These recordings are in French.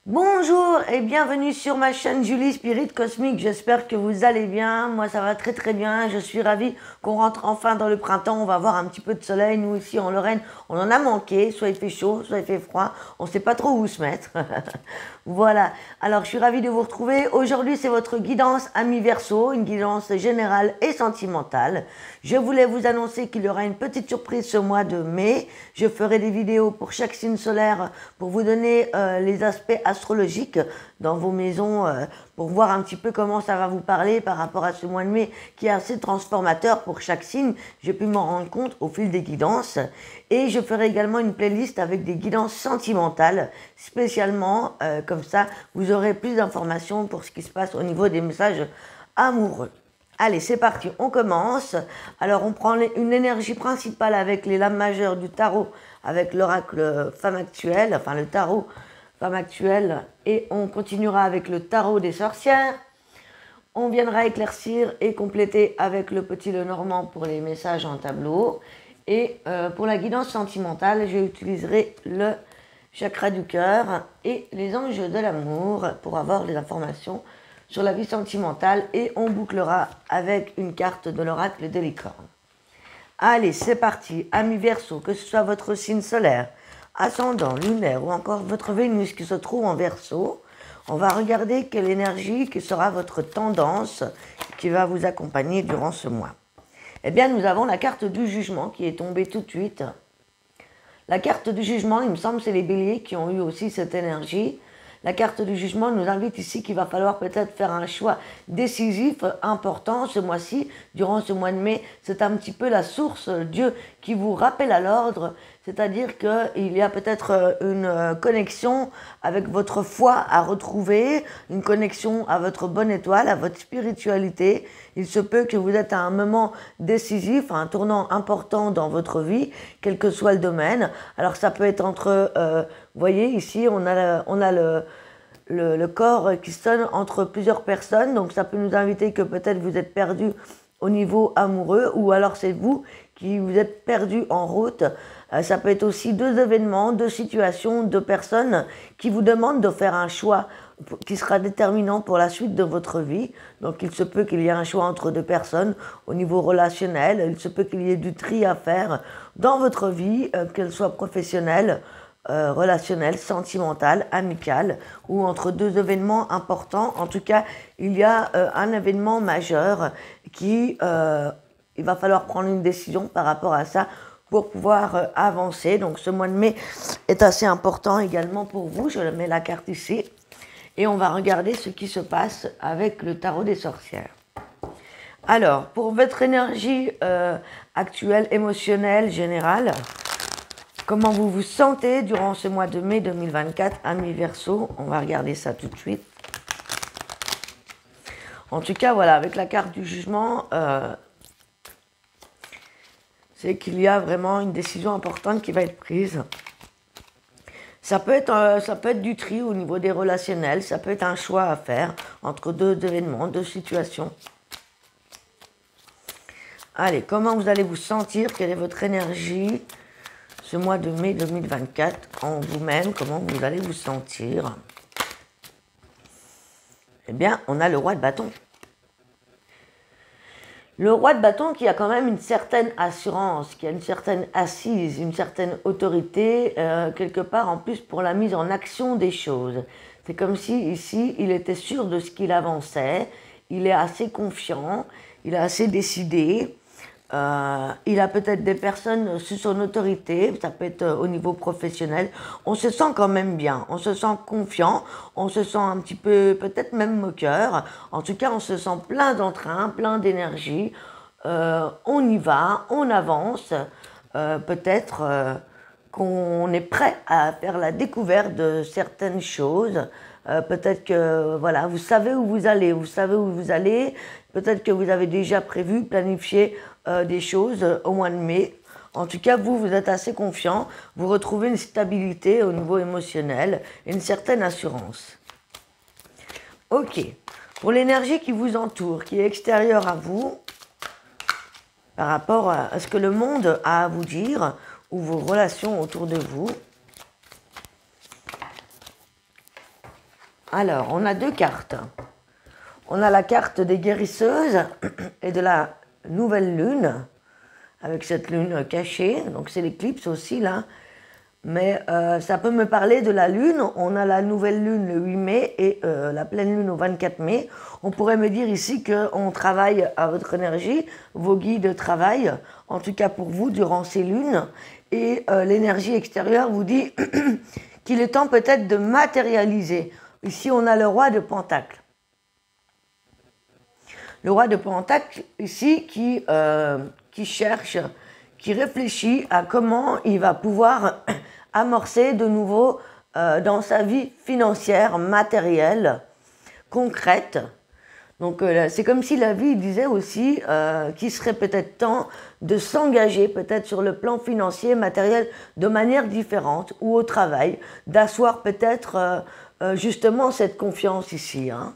Bonjour et bienvenue sur ma chaîne Julie Spirit Cosmique, j'espère que vous allez bien, moi ça va très très bien, je suis ravie qu'on rentre enfin dans le printemps, on va avoir un petit peu de soleil, nous ici en Lorraine on en a manqué, soit il fait chaud, soit il fait froid, on ne sait pas trop où se mettre. Voilà, alors je suis ravie de vous retrouver, aujourd'hui c'est votre guidance Amis Verseau, une guidance générale et sentimentale. Je voulais vous annoncer qu'il y aura une petite surprise ce mois de mai, je ferai des vidéos pour chaque signe solaire pour vous donner les aspects astrologiques dans vos maisons pour voir un petit peu comment ça va vous parler par rapport à ce mois de mai qui est assez transformateur pour chaque signe. J'ai pu m'en rendre compte au fil des guidances et je ferai également une playlist avec des guidances sentimentales spécialement comme ça vous aurez plus d'informations pour ce qui se passe au niveau des messages amoureux. Allez, c'est parti, on commence. Alors, on prend une énergie principale avec les lames majeures du tarot, avec l'oracle femme actuelle, enfin le tarot femme actuelle, et on continuera avec le tarot des sorcières. On viendra éclaircir et compléter avec le petit Lenormand pour les messages en tableau. Et pour la guidance sentimentale, j'utiliserai le chakra du cœur et les anges de l'amour pour avoir les informations sur la vie sentimentale et on bouclera avec une carte de l'oracle de licorne. Allez, c'est parti, Amis Verseau, que ce soit votre signe solaire, ascendant, lunaire ou encore votre Vénus qui se trouve en Verseau, on va regarder quelle énergie qui sera votre tendance qui va vous accompagner durant ce mois. Eh bien, nous avons la carte du jugement qui est tombée tout de suite. La carte du jugement, il me semble, c'est les béliers qui ont eu aussi cette énergie. La carte du jugement nous invite ici qu'il va falloir peut-être faire un choix décisif, important ce mois-ci, durant ce mois de mai. C'est un petit peu la source, Dieu, qui vous rappelle à l'ordre, c'est-à-dire qu'il y a peut-être une connexion avec votre foi à retrouver, une connexion à votre bonne étoile, à votre spiritualité. Il se peut que vous êtes à un moment décisif, à un tournant important dans votre vie, quel que soit le domaine. Alors ça peut être entre, vous voyez ici, on a le corps qui sonne entre plusieurs personnes, donc ça peut nous inviter que peut-être vous êtes perdu au niveau amoureux, ou alors c'est vous qui vous êtes perdu en route. Ça peut être aussi deux événements, deux situations, deux personnes qui vous demandent de faire un choix qui sera déterminant pour la suite de votre vie. Donc il se peut qu'il y ait un choix entre deux personnes au niveau relationnel, il se peut qu'il y ait du tri à faire dans votre vie, qu'elle soit professionnelle, relationnelle, sentimentale, amicale, ou entre deux événements importants. En tout cas, il y a un événement majeur qui, il va falloir prendre une décision par rapport à ça pour pouvoir avancer. Donc ce mois de mai est assez important également pour vous. Je mets la carte ici et on va regarder ce qui se passe avec le tarot des sorcières. Alors, pour votre énergie actuelle, émotionnelle, générale, comment vous vous sentez durant ce mois de mai 2024, Amis Verseau? On va regarder ça tout de suite. En tout cas, voilà, avec la carte du jugement, c'est qu'il y a vraiment une décision importante qui va être prise. Ça peut être du tri au niveau des relationnels, ça peut être un choix à faire entre deux événements, deux situations. Allez, comment vous allez vous sentir? Quelle est votre énergie ce mois de mai 2024 en vous-même? Comment vous allez vous sentir? Eh bien, on a le roi de bâton. Le roi de bâton qui a quand même une certaine assurance, qui a une certaine assise, une certaine autorité, quelque part en plus pour la mise en action des choses. C'est comme si ici, il était sûr de ce qu'il avançait, il est assez confiant, il est assez décidé. Il a peut-être des personnes sous son autorité, ça peut être au niveau professionnel. On se sent quand même bien, on se sent confiant, on se sent un petit peu peut-être même moqueur. En tout cas, on se sent plein d'entrain, plein d'énergie. On y va, on avance. Peut-être qu'on est prêt à faire la découverte de certaines choses. Peut-être que voilà, vous savez où vous allez, peut-être que vous avez déjà prévu, planifié des choses au mois de mai. En tout cas, vous êtes assez confiant, vous retrouvez une stabilité au niveau émotionnel, une certaine assurance. Ok, pour l'énergie qui vous entoure, qui est extérieure à vous, par rapport à ce que le monde a à vous dire, ou vos relations autour de vous, Alors, on a deux cartes. On a la carte des guérisseuses et de la nouvelle lune, avec cette lune cachée. Donc, c'est l'éclipse aussi, là. Mais ça peut me parler de la lune. On a la nouvelle lune le 8 mai et la pleine lune au 24 mai. On pourrait me dire ici qu'on travaille à votre énergie, vos guides travaillent, en tout cas pour vous, durant ces lunes. Et l'énergie extérieure vous dit qu'il est temps peut-être de matérialiser. Ici, on a le roi de Pentacle. Le roi de Pentacle, ici, qui cherche, qui réfléchit à comment il va pouvoir amorcer de nouveau dans sa vie financière, matérielle, concrète. Donc c'est comme si la vie disait aussi qu'il serait peut-être temps de s'engager peut-être sur le plan financier, matériel, de manière différente ou au travail, d'asseoir peut-être justement cette confiance ici, hein.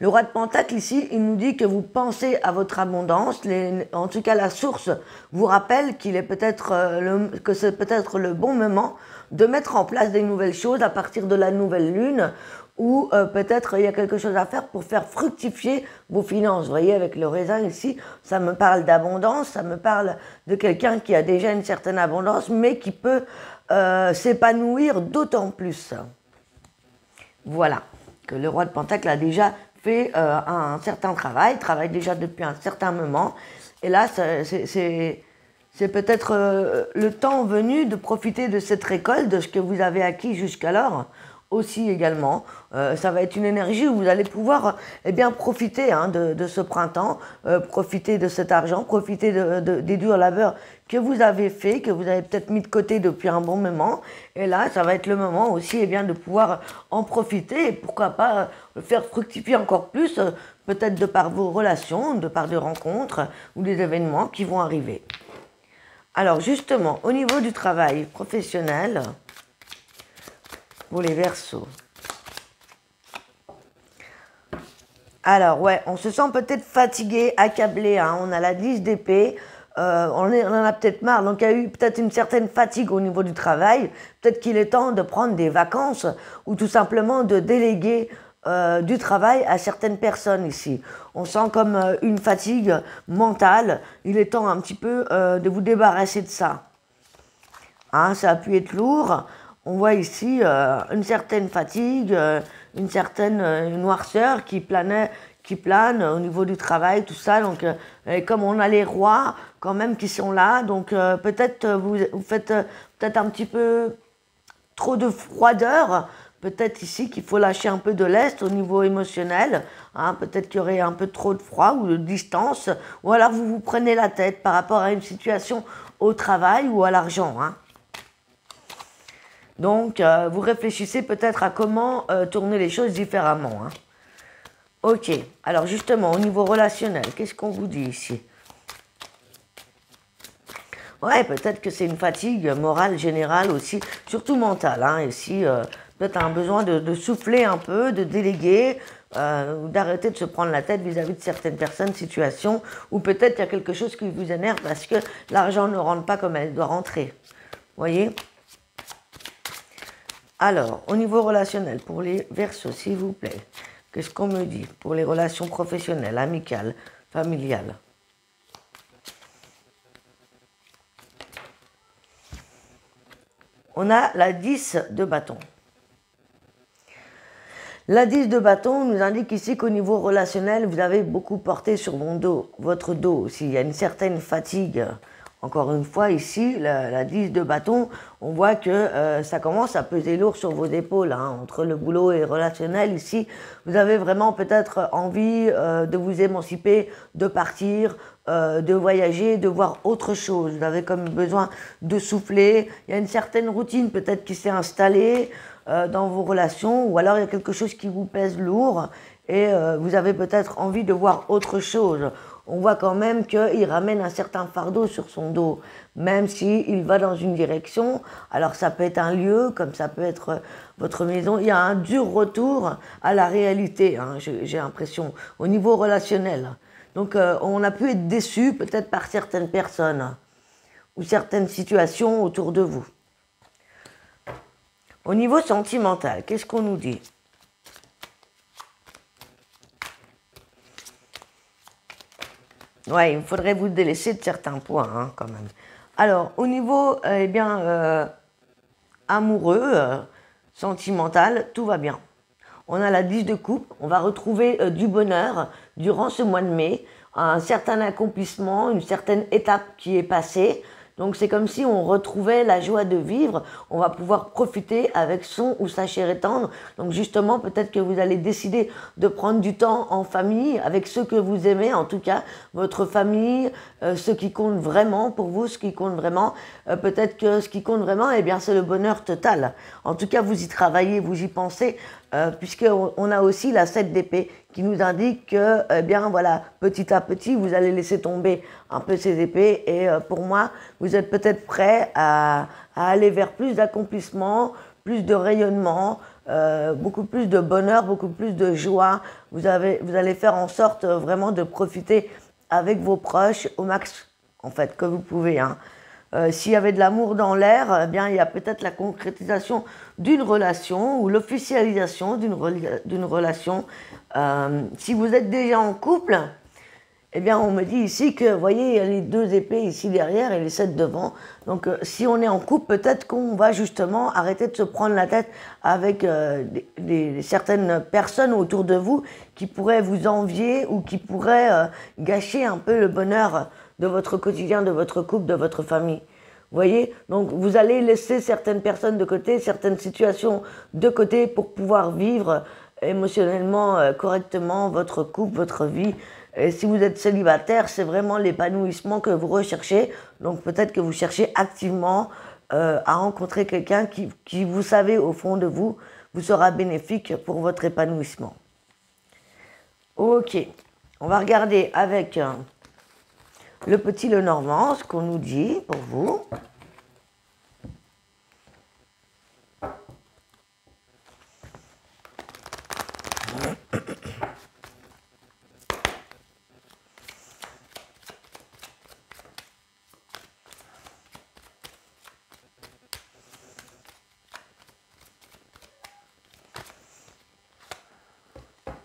Le roi de Pentacle ici, il nous dit que vous pensez à votre abondance, en tout cas la source vous rappelle qu'il est que c'est peut-être le bon moment de mettre en place des nouvelles choses à partir de la nouvelle lune, ou peut-être il y a quelque chose à faire pour faire fructifier vos finances. Vous voyez, avec le raisin ici, ça me parle d'abondance, ça me parle de quelqu'un qui a déjà une certaine abondance, mais qui peut s'épanouir d'autant plus. Voilà, que le roi de Pentacle a déjà fait un certain travaille déjà depuis un certain moment. Et là, c'est peut-être le temps venu de profiter de cette récolte, de ce que vous avez acquis jusqu'alors aussi également. Ça va être une énergie où vous allez pouvoir bien profiter hein, de ce printemps, profiter de cet argent, profiter des durs labeurs que vous avez fait, que vous avez peut-être mis de côté depuis un bon moment. Et là, ça va être le moment aussi bien, de pouvoir en profiter et pourquoi pas le faire fructifier encore plus, peut-être de par vos relations, de par des rencontres ou des événements qui vont arriver. Alors justement, au niveau du travail professionnel, pour les Verseaux. Alors ouais, on se sent peut-être fatigué, accablé, hein. On a la 10 d'épée, on en a peut-être marre, donc il y a eu peut-être une certaine fatigue au niveau du travail, peut-être qu'il est temps de prendre des vacances ou tout simplement de déléguer du travail à certaines personnes ici. On sent comme une fatigue mentale, il est temps un petit peu de vous débarrasser de ça. Hein, ça a pu être lourd. On voit ici une certaine fatigue, une certaine noirceur qui plane au niveau du travail, tout ça. Donc, comme on a les rois quand même qui sont là, donc peut-être vous faites peut-être un petit peu trop de froideur. Peut-être ici qu'il faut lâcher un peu de lest au niveau émotionnel. Hein, peut-être qu'il y aurait un peu trop de froid ou de distance. Ou alors vous vous prenez la tête par rapport à une situation au travail ou à l'argent, hein. Donc, vous réfléchissez peut-être à comment tourner les choses différemment, hein. Ok, alors justement, au niveau relationnel, qu'est-ce qu'on vous dit ici? Ouais, peut-être que c'est une fatigue morale générale aussi, surtout mentale, hein. Ici, peut-être un besoin de souffler un peu, de déléguer, d'arrêter de se prendre la tête vis-à-vis de certaines personnes, situations, ou peut-être qu'il y a quelque chose qui vous énerve parce que l'argent ne rentre pas comme elle doit rentrer. Vous voyez? Alors, au niveau relationnel, pour les Verseaux, s'il vous plaît, qu'est-ce qu'on me dit pour les relations professionnelles, amicales, familiales? On a la 10 de bâton. La 10 de bâton nous indique ici qu'au niveau relationnel, vous avez beaucoup porté sur votre dos aussi. Il y a une certaine fatigue. Encore une fois, ici, la 10 de bâton, on voit que ça commence à peser lourd sur vos épaules, hein. Entre le boulot et le relationnel, ici, vous avez vraiment peut-être envie de vous émanciper, de partir, de voyager, de voir autre chose. Vous avez comme besoin de souffler. Il y a une certaine routine peut-être qui s'est installée dans vos relations, ou alors il y a quelque chose qui vous pèse lourd et vous avez peut-être envie de voir autre chose. On voit quand même qu'il ramène un certain fardeau sur son dos, même s'il va dans une direction. Alors ça peut être un lieu, comme ça peut être votre maison. Il y a un dur retour à la réalité, hein, j'ai l'impression, au niveau relationnel. Donc on a pu être déçu peut-être par certaines personnes ou certaines situations autour de vous. Au niveau sentimental, qu'est-ce qu'on nous dit? Ouais, il faudrait vous délaisser de certains points, hein, quand même. Alors, au niveau, eh bien, amoureux, sentimental, tout va bien. On a la 10 de coupe, on va retrouver du bonheur durant ce mois de mai, un certain accomplissement, une certaine étape qui est passée. Donc c'est comme si on retrouvait la joie de vivre, on va pouvoir profiter avec son ou sa chère tendre. Donc justement, peut-être que vous allez décider de prendre du temps en famille, avec ceux que vous aimez, en tout cas, votre famille, ce qui compte vraiment pour vous, ce qui compte vraiment. Peut-être que ce qui compte vraiment, eh bien, c'est le bonheur total. En tout cas, vous y travaillez, vous y pensez, puisqu'on a aussi la 7 d'épée qui nous indique que, eh bien, voilà, petit à petit, vous allez laisser tomber un peu ces épées. Et pour moi, vous êtes peut-être prêt à aller vers plus d'accomplissement, plus de rayonnement, beaucoup plus de bonheur, beaucoup plus de joie. Vous allez faire en sorte vraiment de profiter avec vos proches au max, en fait, que vous pouvez, hein. S'il y avait de l'amour dans l'air, eh bien, il y a peut-être la concrétisation d'une relation ou l'officialisation d'une relation. Si vous êtes déjà en couple, eh bien, on me dit ici que, vous voyez, il y a les 2 épées ici derrière et les 7 devant. Donc, si on est en couple, peut-être qu'on va justement arrêter de se prendre la tête avec certaines personnes autour de vous qui pourraient vous envier ou qui pourraient gâcher un peu le bonheur de votre quotidien, de votre couple, de votre famille. Vous voyez? Donc, vous allez laisser certaines personnes de côté, certaines situations de côté pour pouvoir vivre émotionnellement correctement votre couple, votre vie. Et si vous êtes célibataire, c'est vraiment l'épanouissement que vous recherchez. Donc, peut-être que vous cherchez activement à rencontrer quelqu'un qui, vous savez, au fond de vous, vous sera bénéfique pour votre épanouissement. Ok, on va regarder avec le petit Lenormand, ce qu'on nous dit pour vous.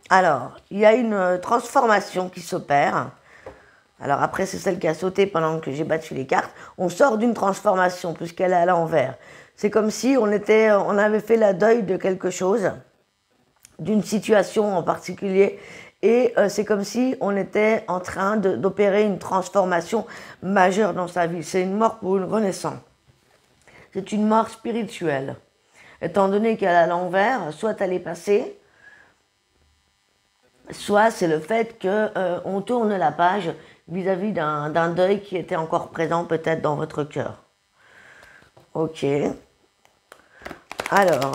Alors, il y a une transformation qui s'opère. Alors après, c'est celle qui a sauté pendant que j'ai battu les cartes. On sort d'une transformation puisqu'elle est à l'envers. C'est comme si on avait fait la deuil de quelque chose, d'une situation en particulier. Et c'est comme si on était en train d'opérer une transformation majeure dans sa vie. C'est une mort pour une renaissance. C'est une mort spirituelle. Étant donné qu'elle est à l'envers, soit elle est passée, soit c'est le fait qu'on tourne la page vis-à-vis d'un deuil qui était encore présent peut-être dans votre cœur. Ok. Alors,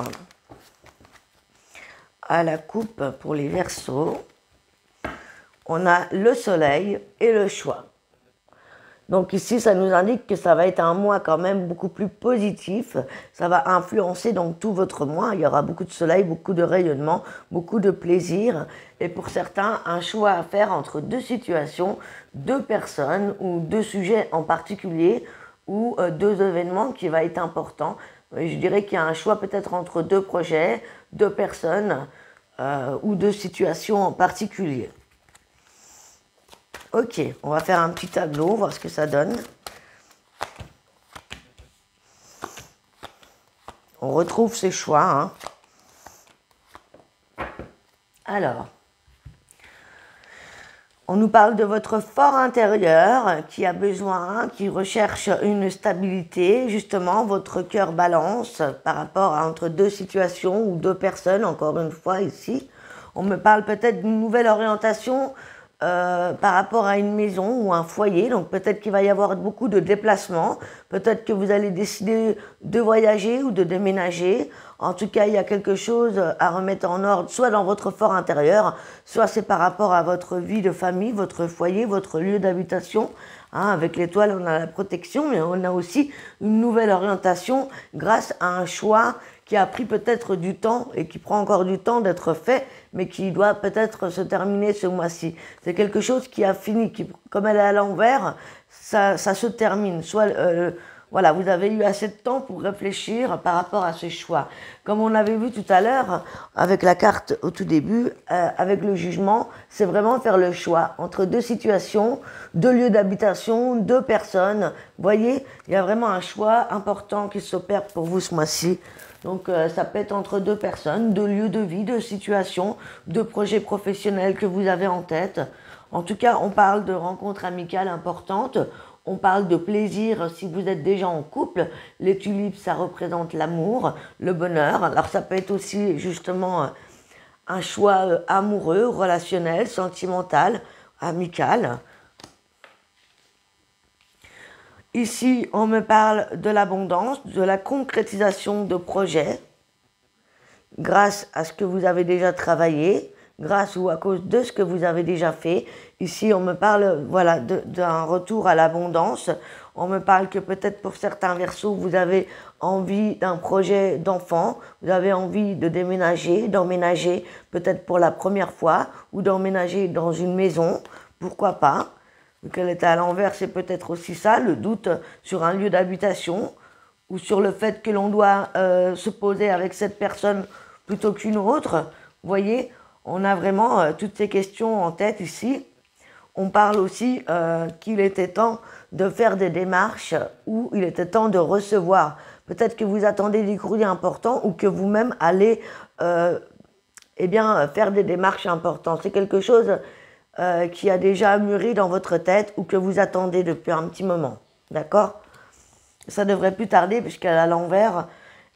à la coupe pour les Verseaux, on a le soleil et le choix. Donc ici, ça nous indique que ça va être un mois quand même beaucoup plus positif. Ça va influencer donc tout votre mois. Il y aura beaucoup de soleil, beaucoup de rayonnement, beaucoup de plaisir. Et pour certains, un choix à faire entre 2 situations, 2 personnes ou 2 sujets en particulier ou 2 événements qui va être important. Je dirais qu'il y a un choix peut-être entre 2 projets, 2 personnes ou 2 situations en particulier. Ok, on va faire un petit tableau, voir ce que ça donne. On retrouve ses choix, hein. Alors, on nous parle de votre fort intérieur qui a besoin, qui recherche une stabilité. Justement, votre cœur balance par rapport à entre 2 situations ou 2 personnes, encore une fois ici. On me parle peut-être d'une nouvelle orientation par rapport à une maison ou un foyer. Donc peut-être qu'il va y avoir beaucoup de déplacements. Peut-être que vous allez décider de voyager ou de déménager. En tout cas, il y a quelque chose à remettre en ordre, soit dans votre fort intérieur, soit c'est par rapport à votre vie de famille, votre foyer, votre lieu d'habitation. Hein, avec l'étoile, on a la protection, mais on a aussi une nouvelle orientation grâce à un choix qui a pris peut-être du temps et qui prend encore du temps d'être fait, mais qui doit peut-être se terminer ce mois-ci. C'est quelque chose qui a fini, qui, comme elle est à l'envers, ça se termine. Soit voilà, vous avez eu assez de temps pour réfléchir par rapport à ce choix. Comme on avait vu tout à l'heure, avec la carte au tout début, avec le jugement, c'est vraiment faire le choix entre deux situations, deux lieux d'habitation, deux personnes. Vous voyez, il y a vraiment un choix important qui s'opère pour vous ce mois-ci. Donc ça peut être entre deux personnes, deux lieux de vie, deux situations, deux projets professionnels que vous avez en tête. En tout cas, on parle de rencontres amicales importantes. On parle de plaisir si vous êtes déjà en couple. Les tulipes, ça représente l'amour, le bonheur. Alors ça peut être aussi justement un choix amoureux, relationnel, sentimental, amical. Ici, on me parle de l'abondance, de la concrétisation de projets grâce à ce que vous avez déjà travaillé, grâce ou à cause de ce que vous avez déjà fait. Ici, on me parle voilà, d'un retour à l'abondance. On me parle que peut-être pour certains Verseaux, vous avez envie d'un projet d'enfant, vous avez envie de déménager, d'emménager peut-être pour la première fois ou d'emménager dans une maison, pourquoi pas. Qu'elle est à l'envers, c'est peut-être aussi ça, le doute sur un lieu d'habitation ou sur le fait que l'on doit se poser avec cette personne plutôt qu'une autre. Vous voyez, on a vraiment toutes ces questions en tête ici. On parle aussi qu'il était temps de faire des démarches ou il était temps de recevoir. Peut-être que vous attendez des courriers importants ou que vous-même allez eh bien, faire des démarches importantes. C'est quelque chose qui a déjà mûri dans votre tête ou que vous attendez depuis un petit moment. D'accord? Ça devrait plus tarder puisqu'elle est à l'envers.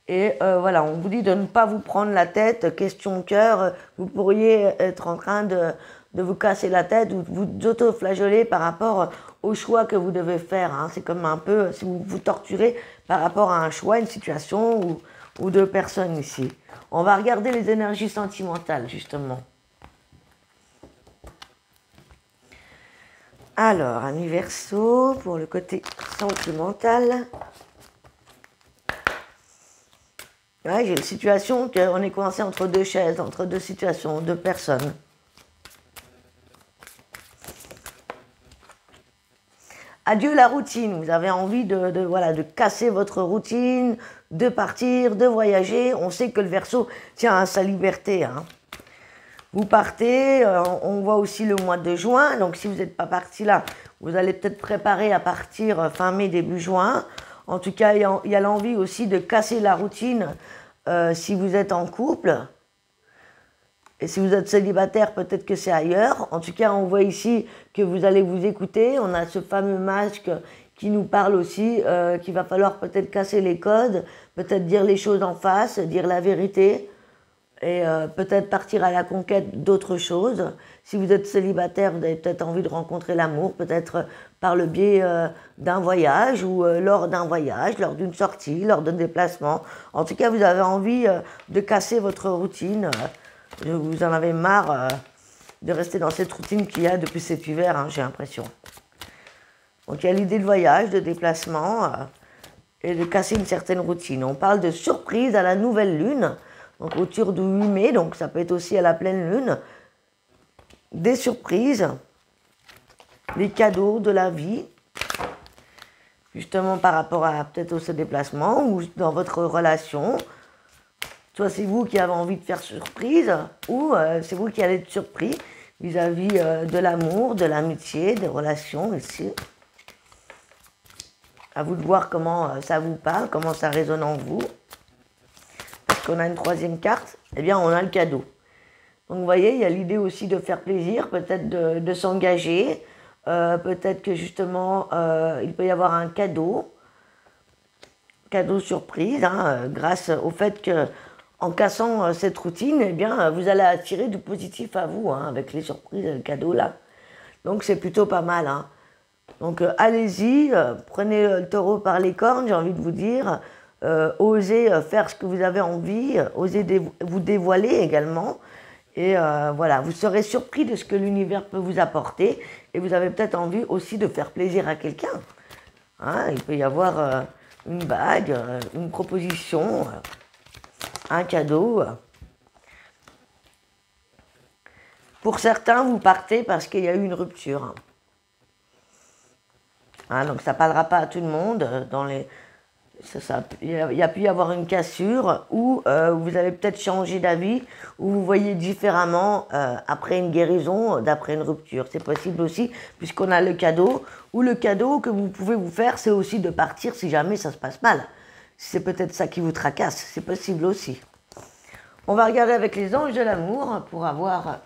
Et voilà, on vous dit de ne pas vous prendre la tête, question cœur. Vous pourriez être en train de vous casser la tête ou de vous auto-flageoler par rapport au choix que vous devez faire. Hein. C'est comme un peu si vous vous torturez par rapport à un choix, une situation ou deux personnes ici. On va regarder les énergies sentimentales, justement. Alors, amis Verseau, pour le côté sentimental. Ouais, j'ai une situation qu'on est coincé entre deux chaises, entre deux situations, deux personnes. Adieu la routine, vous avez envie de casser votre routine, de partir, de voyager. On sait que le Verseau tient à sa liberté. Hein. Vous partez, on voit aussi le mois de juin, donc si vous n'êtes pas parti là, vous allez peut-être préparer à partir fin mai, début juin. En tout cas, il y a l'envie aussi de casser la routine si vous êtes en couple. Et si vous êtes célibataire, peut-être que c'est ailleurs. En tout cas, on voit ici que vous allez vous écouter. On a ce fameux masque qui nous parle aussi qu'il va falloir peut-être casser les codes, peut-être dire les choses en face, dire la vérité. Et peut-être partir à la conquête d'autres choses. Si vous êtes célibataire, vous avez peut-être envie de rencontrer l'amour, peut-être par le biais d'un voyage ou lors d'un voyage, lors d'une sortie, lors d'un déplacement. En tout cas, vous avez envie de casser votre routine. Vous en avez marre de rester dans cette routine qu'il y a depuis cet hiver, hein, j'ai l'impression. Donc il y a l'idée de voyage, de déplacement et de casser une certaine routine. On parle de surprise à la nouvelle lune. Donc autour du 8 mai, donc ça peut être aussi à la pleine lune, des surprises, des cadeaux de la vie, justement par rapport à peut-être ce déplacement ou dans votre relation. Soit c'est vous qui avez envie de faire surprise ou c'est vous qui allez être surpris vis-à-vis de l'amour, de l'amitié, des relations ici. À vous de voir comment ça vous parle, comment ça résonne en vous. Qu'on a une troisième carte, eh bien on a le cadeau. Donc vous voyez, il y a l'idée aussi de faire plaisir, peut-être de s'engager, peut-être que justement il peut y avoir un cadeau surprise, hein, grâce au fait que en cassant cette routine, eh bien vous allez attirer du positif à vous, hein, avec les surprises et le cadeau là. Donc c'est plutôt pas mal. Hein. Donc allez-y, prenez le taureau par les cornes, j'ai envie de vous dire. Osez faire ce que vous avez envie, osez vous dévoiler également. Et voilà, vous serez surpris de ce que l'univers peut vous apporter. Et vous avez peut-être envie aussi de faire plaisir à quelqu'un. Hein, il peut y avoir une bague, une proposition, un cadeau. Pour certains, vous partez parce qu'il y a eu une rupture. Hein, donc ça ne parlera pas à tout le monde. Il y a pu y avoir une cassure ou vous avez peut-être changé d'avis ou vous voyez différemment après une guérison, d'après une rupture. C'est possible aussi puisqu'on a le cadeau ou le cadeau que vous pouvez vous faire, c'est aussi de partir si jamais ça se passe mal. C'est peut-être ça qui vous tracasse, c'est possible aussi. On va regarder avec les anges de l'amour pour avoir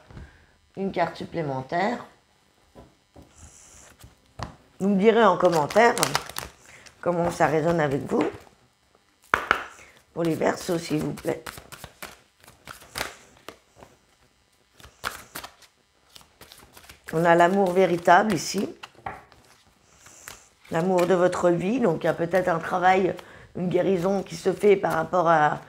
une carte supplémentaire. Vous me direz en commentaire comment ça résonne avec vous. Pour les Verseaux, s'il vous plaît. On a l'amour véritable ici. L'amour de votre vie. Donc, il y a peut-être un travail, une guérison qui se fait par rapport à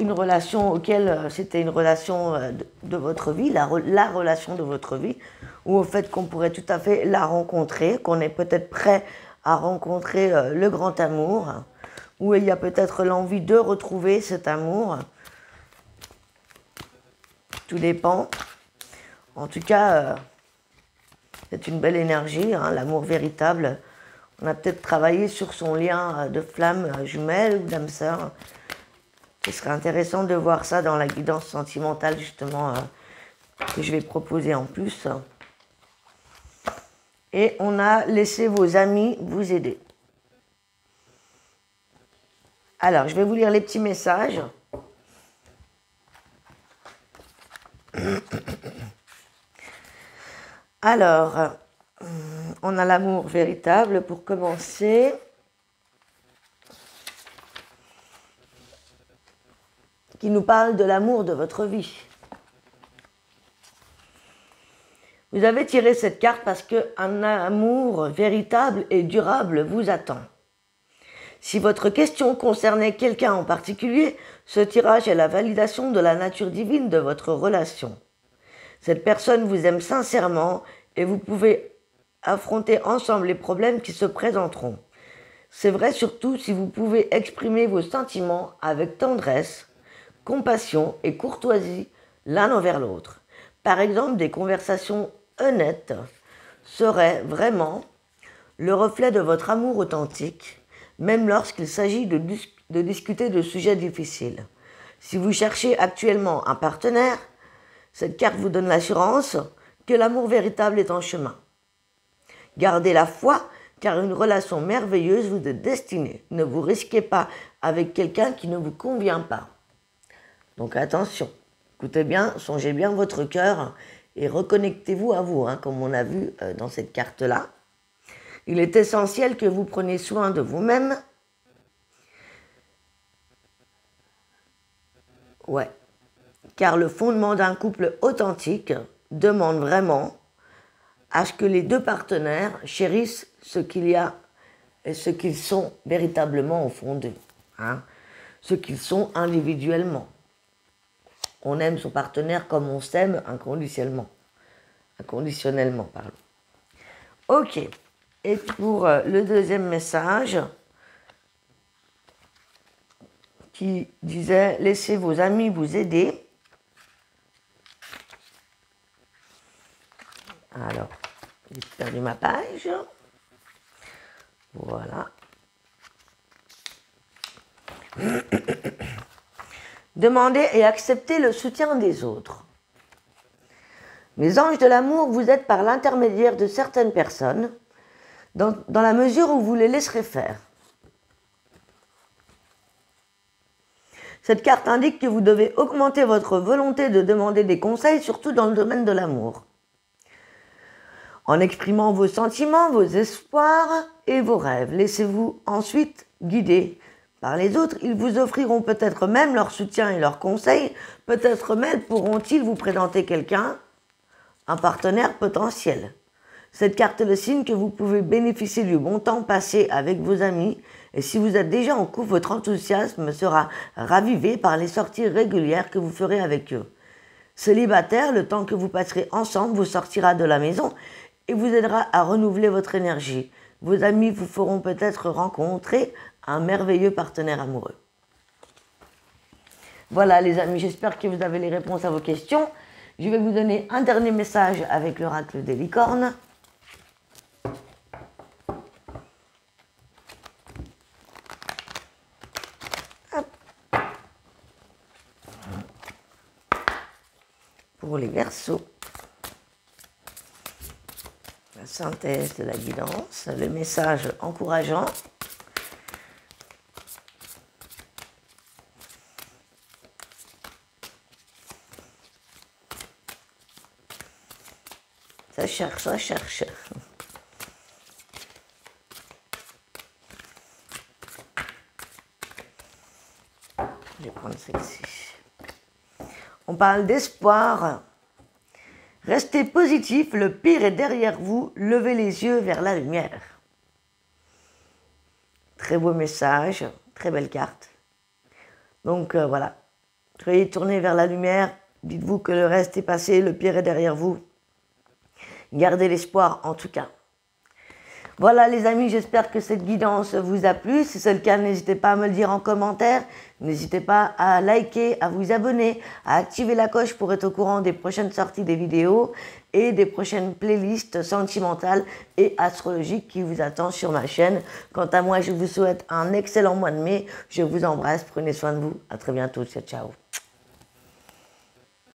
une relation auquel c'était une relation de votre vie, la relation de votre vie, ou au fait qu'on pourrait tout à fait la rencontrer, qu'on est peut-être prêt à rencontrer le grand amour, où il y a peut-être l'envie de retrouver cet amour. Tout dépend. En tout cas, c'est une belle énergie, hein, l'amour véritable. On a peut-être travaillé sur son lien de flamme jumelle ou d'âme sœur. Ce serait intéressant de voir ça dans la guidance sentimentale, justement, que je vais proposer en plus. Et on a laissé vos amis vous aider. Alors, je vais vous lire les petits messages. Alors, on a l'amour véritable pour commencer. Qui nous parle de l'amour de votre vie. Vous avez tiré cette carte parce qu'un amour véritable et durable vous attend. Si votre question concernait quelqu'un en particulier, ce tirage est la validation de la nature divine de votre relation. Cette personne vous aime sincèrement et vous pouvez affronter ensemble les problèmes qui se présenteront. C'est vrai surtout si vous pouvez exprimer vos sentiments avec tendresse, compassion et courtoisie l'un envers l'autre. Par exemple, des conversations honnêtes seraient vraiment le reflet de votre amour authentique, même lorsqu'il s'agit de discuter de sujets difficiles. Si vous cherchez actuellement un partenaire, cette carte vous donne l'assurance que l'amour véritable est en chemin. Gardez la foi, car une relation merveilleuse vous est destinée. Ne vous risquez pas avec quelqu'un qui ne vous convient pas. Donc attention, écoutez bien, songez bien votre cœur et reconnectez-vous à vous, hein, comme on a vu dans cette carte-là. Il est essentiel que vous preniez soin de vous-même. Ouais, car le fondement d'un couple authentique demande vraiment à ce que les deux partenaires chérissent ce qu'il y a et ce qu'ils sont véritablement au fond d'eux, hein, ce qu'ils sont individuellement. On aime son partenaire comme on s'aime inconditionnellement. Inconditionnellement, pardon. Ok. Et pour le deuxième message, qui disait « Laissez vos amis vous aider ». Alors, j'ai perdu ma page. Voilà. Demandez et acceptez le soutien des autres. Les anges de l'amour vous aident par l'intermédiaire de certaines personnes, dans la mesure où vous les laisserez faire. Cette carte indique que vous devez augmenter votre volonté de demander des conseils, surtout dans le domaine de l'amour. En exprimant vos sentiments, vos espoirs et vos rêves, laissez-vous ensuite guider par les autres. Ils vous offriront peut-être même leur soutien et leurs conseils. Peut-être même pourront-ils vous présenter quelqu'un, un partenaire potentiel. Cette carte est le signe que vous pouvez bénéficier du bon temps passé avec vos amis. Et si vous êtes déjà en couple, votre enthousiasme sera ravivé par les sorties régulières que vous ferez avec eux. Célibataire, le temps que vous passerez ensemble vous sortira de la maison et vous aidera à renouveler votre énergie. Vos amis vous feront peut-être rencontrer un merveilleux partenaire amoureux. Voilà les amis, j'espère que vous avez les réponses à vos questions. Je vais vous donner un dernier message avec l'oracle des licornes. pour les Verseaux. La synthèse de la guidance, le message encourageant. Ça cherche, ça cherche. Je vais prendre celle-ci. On parle d'espoir. Restez positif, le pire est derrière vous, levez les yeux vers la lumière. Très beau message, très belle carte. Donc voilà, soyez tournés vers la lumière, dites-vous que le reste est passé, le pire est derrière vous. Gardez l'espoir en tout cas. Voilà les amis, j'espère que cette guidance vous a plu. Si c'est le cas, n'hésitez pas à me le dire en commentaire. N'hésitez pas à liker, à vous abonner, à activer la cloche pour être au courant des prochaines sorties des vidéos et des prochaines playlists sentimentales et astrologiques qui vous attendent sur ma chaîne. Quant à moi, je vous souhaite un excellent mois de mai. Je vous embrasse, prenez soin de vous. À très bientôt, ciao, ciao.